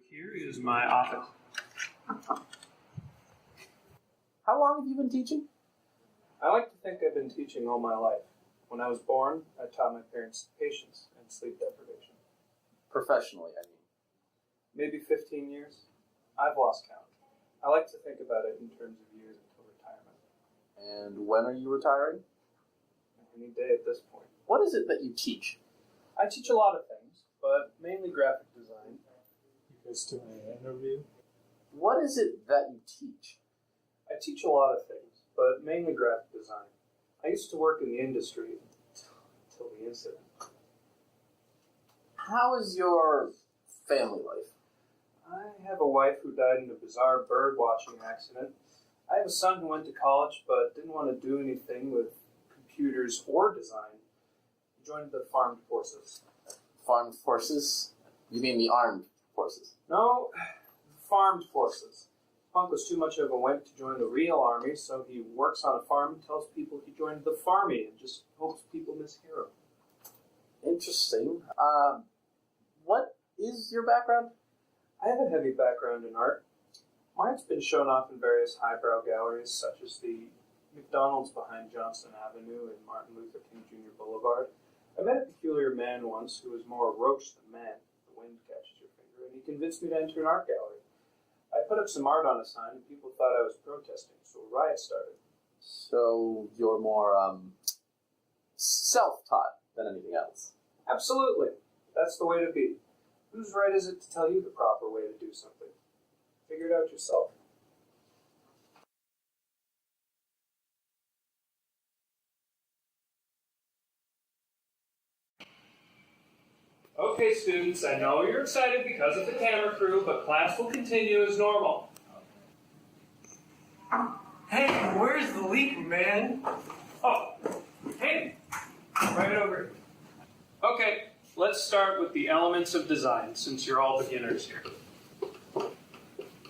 Here is my office. How long have you been teaching? I like to think I've been teaching all my life. When I was born, I taught my parents patience and sleep deprivation. Professionally, I mean. Maybe 15 years? I've lost count. I like to think about it in terms of years until retirement. And when are you retiring? Any day at this point. What is it that you teach? I teach a lot of things, but mainly graphic design. You guys doing an interview? What is it that you teach? I teach a lot of things, but mainly graphic design. I used to work in the industry until the incident. How is your family life? I have a wife who died in a bizarre bird watching accident. I have a son who went to college but didn't want to do anything with computers or design. He joined the Farmed Forces. Farmed forces? You mean the armed forces? No, the Farmed Forces. Punk was too much of a wimp to join the real army, so he works on a farm and tells people he joined the Farmy and just hopes people mishear him. Interesting. What is your background? I have a heavy background in art. Mine's been shown off in various highbrow galleries, such as the McDonald's behind Johnson Avenue and Martin Luther King Jr. Boulevard. I met a peculiar man once who was more roach than man. The wind catches your finger, and he convinced me to enter an art gallery. I put up some art on a sign, and people thought I was protesting, so a riot started. So you're more, self-taught than anything else? Absolutely. That's the way to be. Whose right is it to tell you the proper way to do something? Figure it out yourself. Okay, students, I know you're excited because of the camera crew, but class will continue as normal. Hey, where's the leak, man? Oh, hey, right over here. Okay, let's start with the elements of design, since you're all beginners here.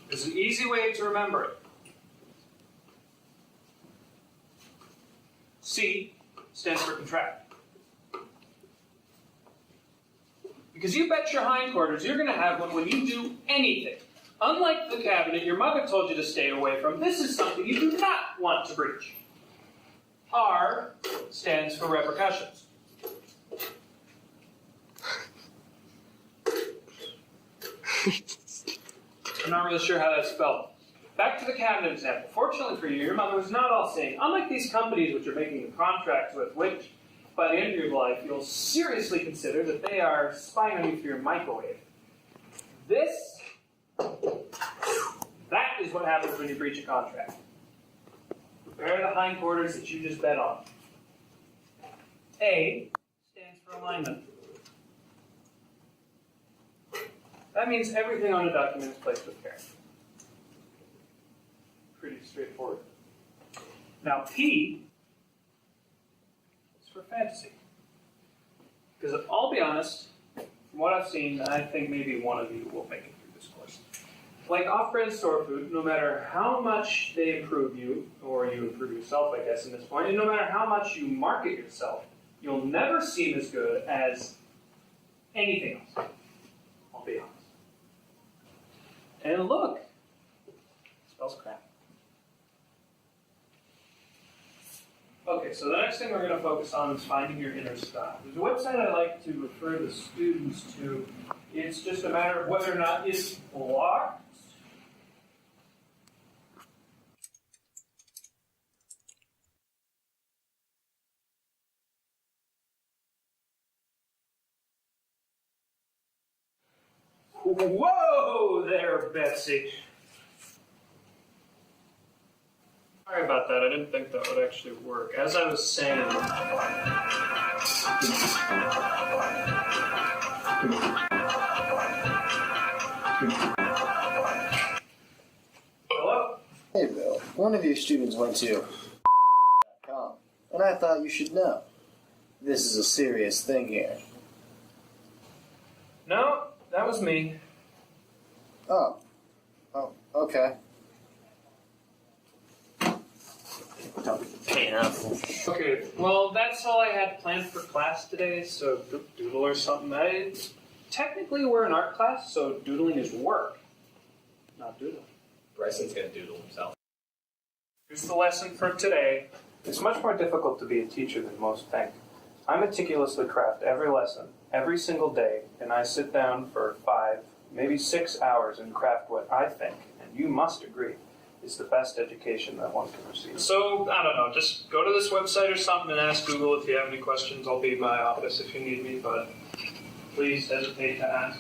There's an easy way to remember it. C stands for contract. Because you bet your hindquarters you're going to have one when you do anything. Unlike the cabinet your mother told you to stay away from, this is something you do not want to breach. R stands for repercussions. I'm not really sure how that's spelled. Back to the cabinet example. Fortunately for you, your mother was not all saying, unlike these companies which are making the contracts with which, by the end of your life, you'll seriously consider that they are spying on you through your microwave. That is what happens when you breach a contract. Prepare the hindquarters that you just bet on. A stands for alignment. That means everything on a document is placed with care. Pretty straightforward. Now, P is for fantasy. Because I'll be honest, from what I've seen, I think maybe one of you will make it through this course. Like off-brand store food, no matter how much they improve you, or you improve yourself, I guess, in this point, and no matter how much you market yourself, you'll never seem as good as anything else. I'll be honest. And look, it spells crap. Okay, so the next thing we're going to focus on is finding your inner style. There's a website I like to refer the students to. It's just a matter of whether or not it's blocked. Whoa there, Betsy. Sorry about that. I didn't think that would actually work. As I was saying... Hello? Hey, Bill. One of your students went to .com, and I thought you should know. This is a serious thing here. No, that was me. Oh, okay. Okay, well, that's all I had planned for class today, so doodle or something. Technically, we're an art class, so doodling is work, not doodling. Bryson's gonna doodle himself. Here's the lesson for today. It's much more difficult to be a teacher than most think. I meticulously craft every lesson, every single day, and I sit down for 5, maybe 6 hours and craft what I think, and you must agree, is the best education that one can receive. So, I don't know, just go to this website or something and ask Google if you have any questions. I'll be in my office if you need me, but please hesitate to ask.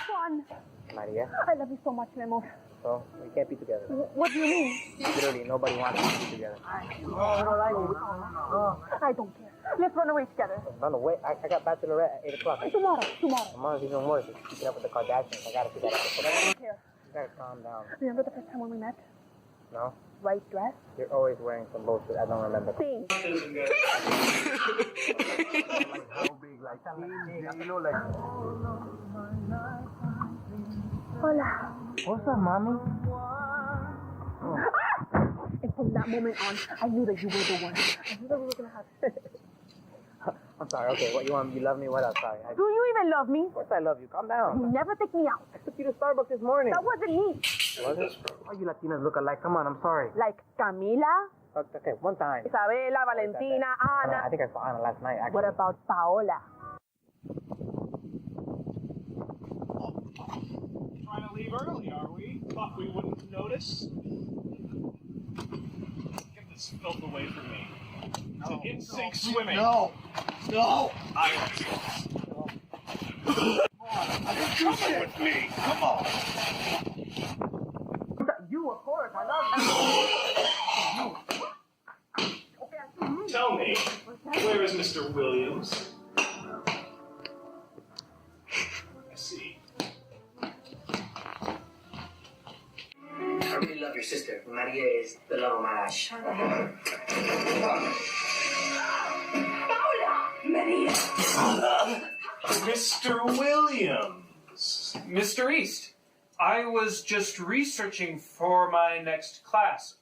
Juan, Maria, I love you so much, mi amor. so we can't be together. What do you mean? Literally, nobody wants us to be together. I don't care. Let's run away together. No, no, wait. I got bachelorette at 8 o'clock. Tomorrow. My mom's even worse. She's keeping up with the Kardashians. I gotta see that episode. I don't care. You gotta calm down. Remember the first time when we met? No? White dress? You're always wearing some bullshit. I don't remember. Sing. Hola. What's up, mommy? And from that moment on, I knew that you were the one. I knew that we were gonna have. I'm sorry. Okay, what you want? You love me? What else? Sorry. Do you even love me? Of course I love you. Calm You down. never take me out. I took you to Starbucks this morning. That wasn't me. Was it? Why you Latinas look alike? Come on, I'm sorry. Like Camila, Okay, one time. Isabela, Valentina, Ana. I think I saw Anna last night, actually. What about Paola? Trying to leave early, are we? Thought we wouldn't notice. Get this filth away from me. To in-sync swimming. No! No! Come with me. Come on! You, of course. I love you. Tell me, where is Mr. Williams? I see. I really love your sister. Maria is the love of my life. Paola! Maria! Mr. Williams. Mr. East, I was just researching for my next class.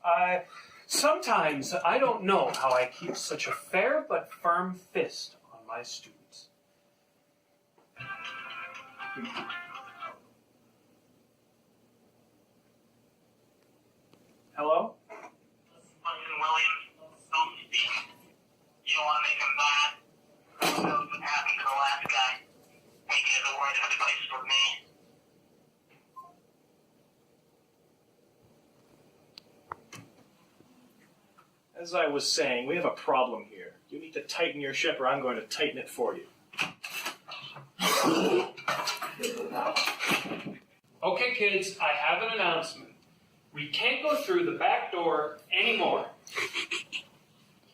Sometimes I don't know how I keep such a fair but firm fist on my students. Hello? Williams, don't speak. You don't want to make him mad. Who knows what happened to the last guy? Maybe there's a word of advice for me. As I was saying, we have a problem here. You need to tighten your ship or I'm going to tighten it for you. Okay, kids, I have an announcement. We can't go through the back door anymore.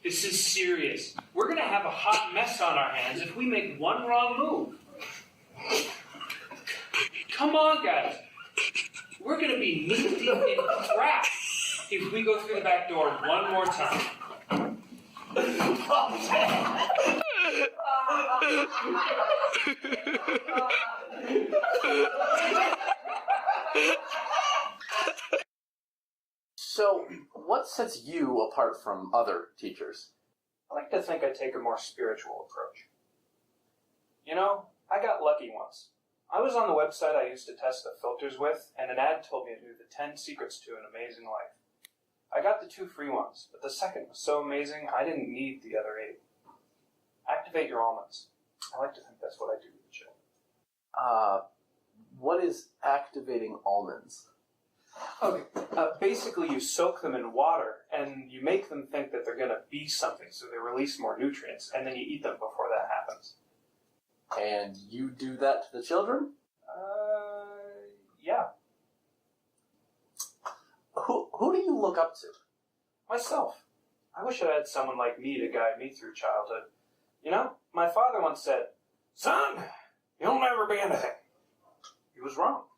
This is serious. We're going to have a hot mess on our hands if we make one wrong move. Come on, guys. We're going to be knee-deep in crap if we go through the back door one more time. So, what sets you apart from other teachers? I like to think I take a more spiritual approach. You know, I got lucky once. I was on the website I used to test the filters with, and an ad told me it knew the 10 secrets to an amazing life. I got the 2 free ones, but the second was so amazing I didn't need the other 8. Activate your almonds. I like to think that's what I do with the children. What is activating almonds? Okay, basically you soak them in water, and you make them think that they're going to be something, so they release more nutrients, and then you eat them before that happens. And you do that to the children? Yeah. Who Who do you look up to? Myself. I wish I had someone like me to guide me through childhood. You know, my father once said, "Son, you'll never be anything." He was wrong.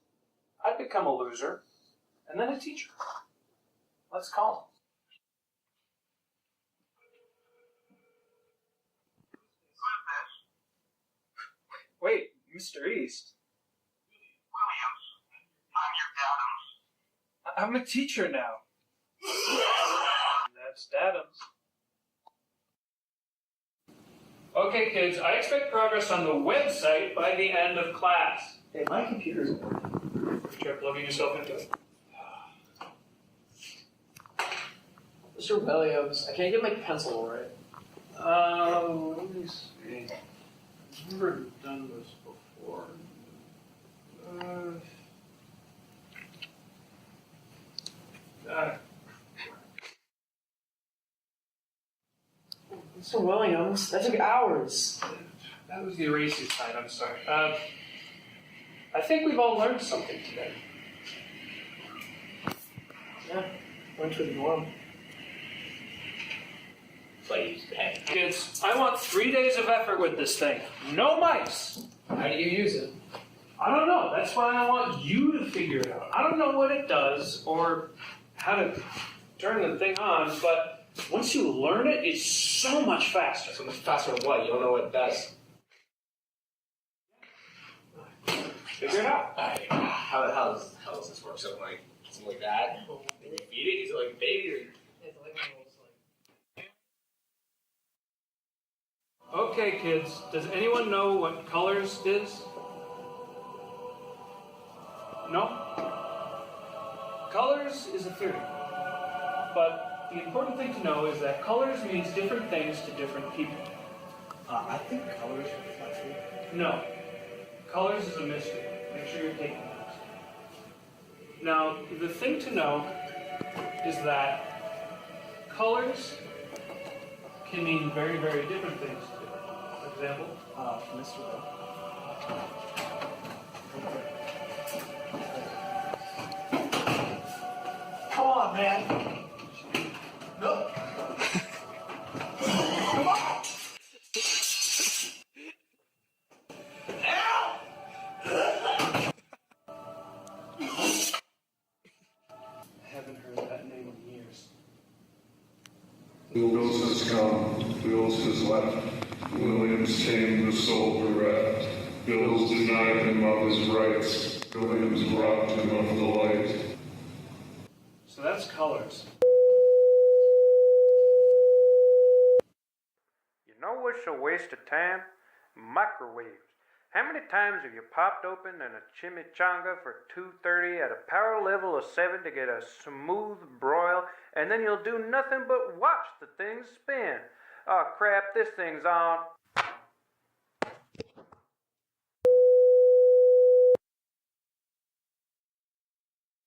I'd become a loser, and then a teacher. Let's call him. Wait, Mr. East. Williams, I'm your Dadums. I'm a teacher now. That's Dadums. Okay, kids, I expect progress on the website by the end of class. Hey, my computer's working. Try plugging yourself into it. Mr. Williams, I can't get my pencil right. Let me see. I've never done this before. Mr. Williams, that took hours. That was the erasing side, I'm sorry. I think we've all learned something today. Yeah, went to the dorm. Please, hey. Kids, I want 3 days of effort with this thing. No mice! How do you use it? I don't know. That's why I want you to figure it out. I don't know what it does or how to turn the thing on, but once you learn it, it's so much faster. So much faster than what? You don't know what it does. Figure it out. How does this work? Something like that? And you feed it? Is it like a baby or? Okay, kids. Does anyone know what colors is? No? Colors is a theory. But the important thing to know is that colors means different things to different people. I think colors reflect. No. Colors is a mystery. Make sure you're taking notes. Now, the thing to know is that colors can mean very, very different things to different people. For example, Mr. Will. Come on, man. No. Come on. I haven't heard that name in years. Wills has come, Wills has left. Williams tamed the soul bereft. Bills denied him of his rights. Williams robbed him of the light. So that's colors. You know what's a waste of time? Microwaves. How many times have you popped open in a chimichanga for 2:30 at a power level of 7 to get a smooth broil, and then you'll do nothing but watch the thing spin? Oh crap, this thing's on.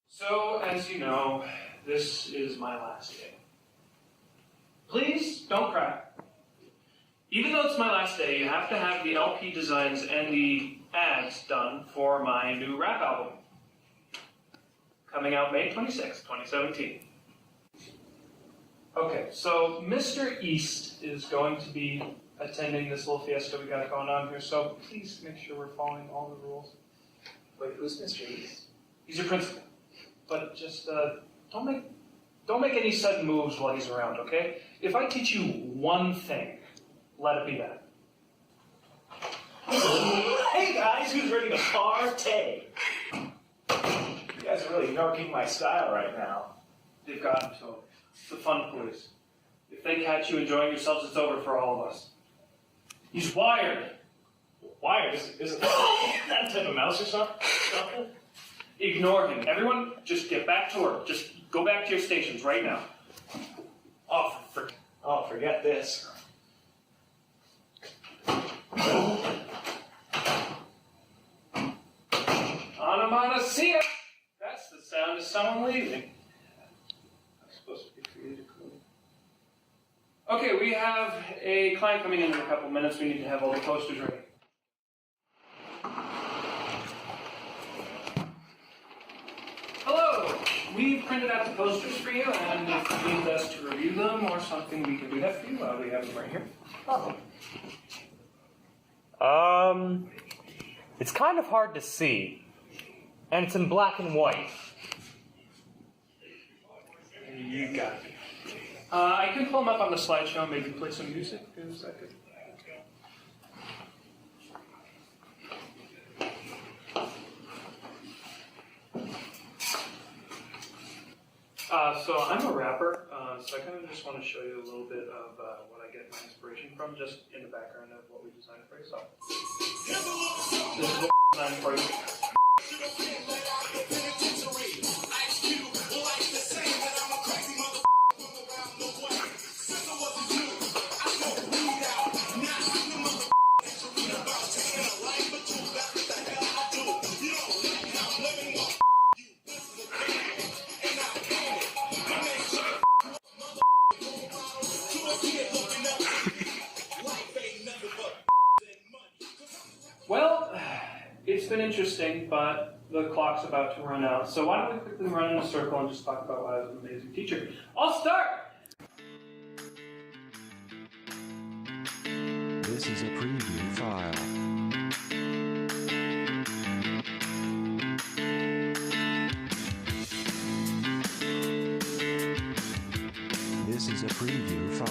So, as you know, this is my last day. Please don't cry. Even though it's my last day, you have to have the LP designs and the ads done for my new rap album. Coming out May 26, 2017. Okay, so Mr. East is going to be attending this little fiesta we got going on here, so please make sure we're following all the rules. Wait, who's Mr. East? He's your principal. But just don't make any sudden moves while he's around, okay? If I teach you one thing, let it be that. Hey guys, who's ready to partay? You guys are really narking my style right now. They've gotten to him. It's the fun police. If they catch you enjoying yourselves, it's over for all of us. He's wired. Wired? Is that type of mouse or something? Ignore him. Everyone, just get back to work. Just go back to your stations right now. Forget this. Onomatopoeia! That's the sound of someone leaving. I'm supposed to be creative. Okay, we have a client coming in a couple minutes. We need to have all the posters ready. Hello! We've printed out the posters for you, and if you need us to review them or something, we can do that for you. We have them right here. It's kind of hard to see, and it's in black and white. You got it. I can pull them up on the slideshow and maybe play some music. Is that good? So I'm a rapper, so I kind of just want to show you a little bit of what I get my inspiration from, just in the background of what we designed for you. So this is what we designed for you. Well, it's been interesting, but the clock's about to run out. So why don't we quickly run in a circle and just talk about why I was an amazing teacher. I'll start! This is a preview file. This is a preview file.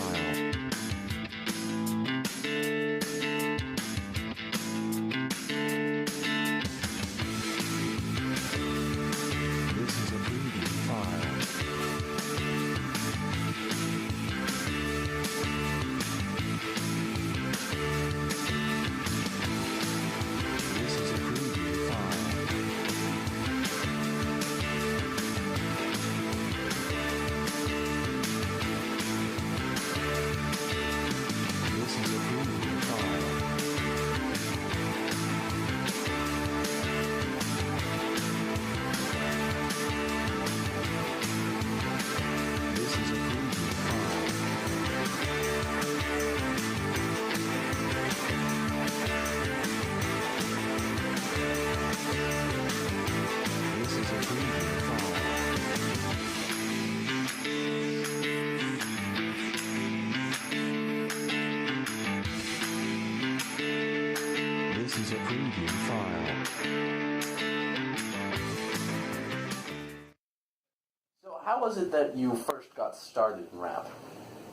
How was it that you first got started in rap?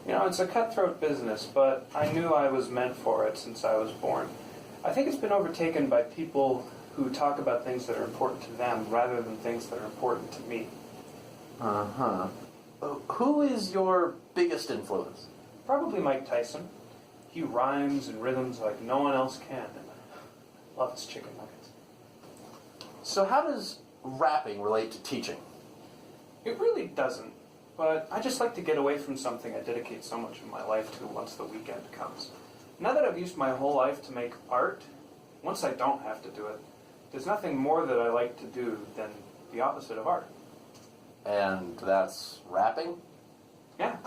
You know, it's a cutthroat business, but I knew I was meant for it since I was born. I think it's been overtaken by people who talk about things that are important to them rather than things that are important to me. Uh-huh. Who is your biggest influence? Probably Mike Tyson. He rhymes and rhythms like no one else can, and I love his chicken nuggets. So how does rapping relate to teaching? It really doesn't, but I just like to get away from something I dedicate so much of my life to once the weekend comes. Now that I've used my whole life to make art, once I don't have to do it, there's nothing more that I like to do than the opposite of art. And that's rapping? Yeah.